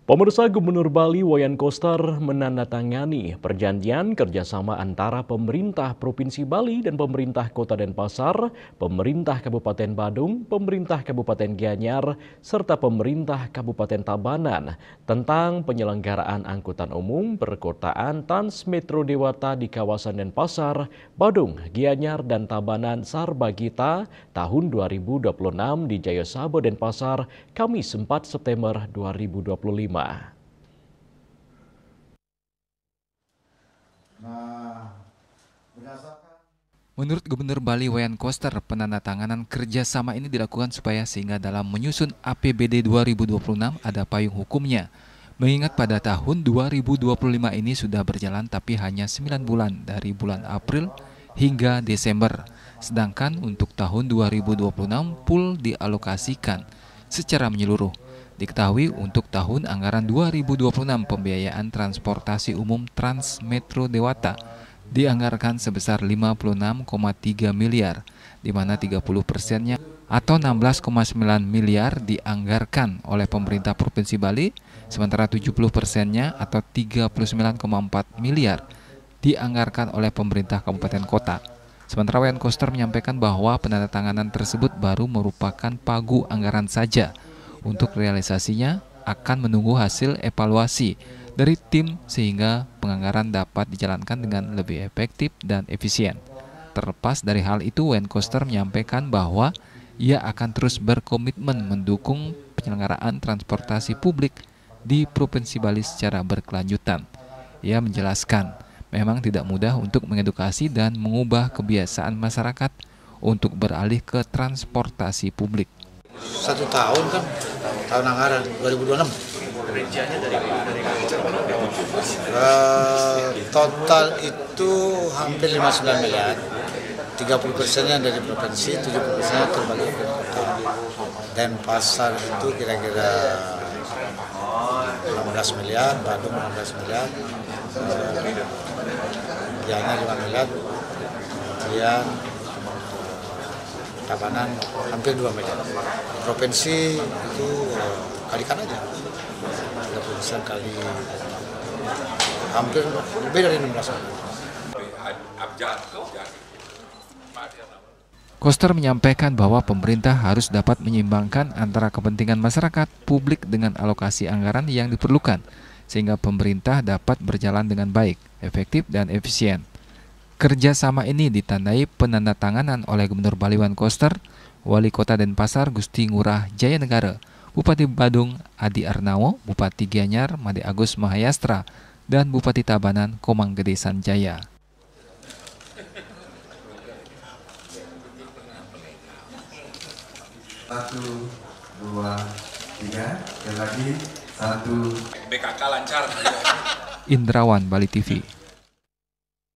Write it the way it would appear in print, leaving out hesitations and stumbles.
Pemirsa, Gubernur Bali Wayan Koster menandatangani perjanjian kerjasama antara pemerintah Provinsi Bali dan pemerintah Kota Denpasar, pemerintah Kabupaten Badung, pemerintah Kabupaten Gianyar, serta pemerintah Kabupaten Tabanan tentang penyelenggaraan angkutan umum perkotaan Transmetro Dewata di kawasan Denpasar, Badung, Gianyar, dan Tabanan Sarbagita tahun 2026 di Jayasabo, Denpasar, Kamis 4 September 2025. Menurut Gubernur Bali Wayan Koster, penandatanganan kerjasama ini dilakukan supaya sehingga dalam menyusun APBD 2026 ada payung hukumnya. Mengingat pada tahun 2025 ini sudah berjalan tapi hanya 9 bulan dari bulan April hingga Desember. Sedangkan untuk tahun 2026 pool dialokasikan secara menyeluruh. Diketahui untuk tahun anggaran 2026 pembiayaan transportasi umum Transmetro Dewata dianggarkan sebesar 56,3 miliar, di mana 30%-nya atau 16,9 miliar dianggarkan oleh pemerintah Provinsi Bali, sementara 70%-nya atau 39,4 miliar dianggarkan oleh pemerintah Kabupaten Kota. Sementara Wayan Koster menyampaikan bahwa penandatanganan tersebut baru merupakan pagu anggaran saja. Untuk realisasinya akan menunggu hasil evaluasi dari tim sehingga penganggaran dapat dijalankan dengan lebih efektif dan efisien. Terlepas dari hal itu, Wayan Koster menyampaikan bahwa ia akan terus berkomitmen mendukung penyelenggaraan transportasi publik di Provinsi Bali secara berkelanjutan. Ia menjelaskan, memang tidak mudah untuk mengedukasi dan mengubah kebiasaan masyarakat untuk beralih ke transportasi publik. 1 tahun kan, tahun anggaran 2026. Rinciannya dari Total itu hampir 59 miliar. 30%-nya dari provinsi, 70%-nya terbagi ke kota. Denpasar itu kira-kira 16 miliar, Badung 16 miliar, Gianyar 5 miliar, kemudian Tabanan hampir 2 miliar. Provinsi itu kalikan aja, 30% kali hampir lebih dari 16 miliar. Koster menyampaikan bahwa pemerintah harus dapat menyeimbangkan antara kepentingan masyarakat publik dengan alokasi anggaran yang diperlukan, sehingga pemerintah dapat berjalan dengan baik, efektif, dan efisien. Kerjasama ini ditandai penandatanganan oleh Gubernur Bali Wayan Koster, Wali Kota Denpasar Gusti Ngurah Jayanegara, Bupati Badung Adi Arnawo, Bupati Gianyar Made Agus Mahayastra, dan Bupati Tabanan Komang Gede Sanjaya. Satu, dua, tiga, sekali lagi, 1. BKK lancar. Indrawan, Bali TV.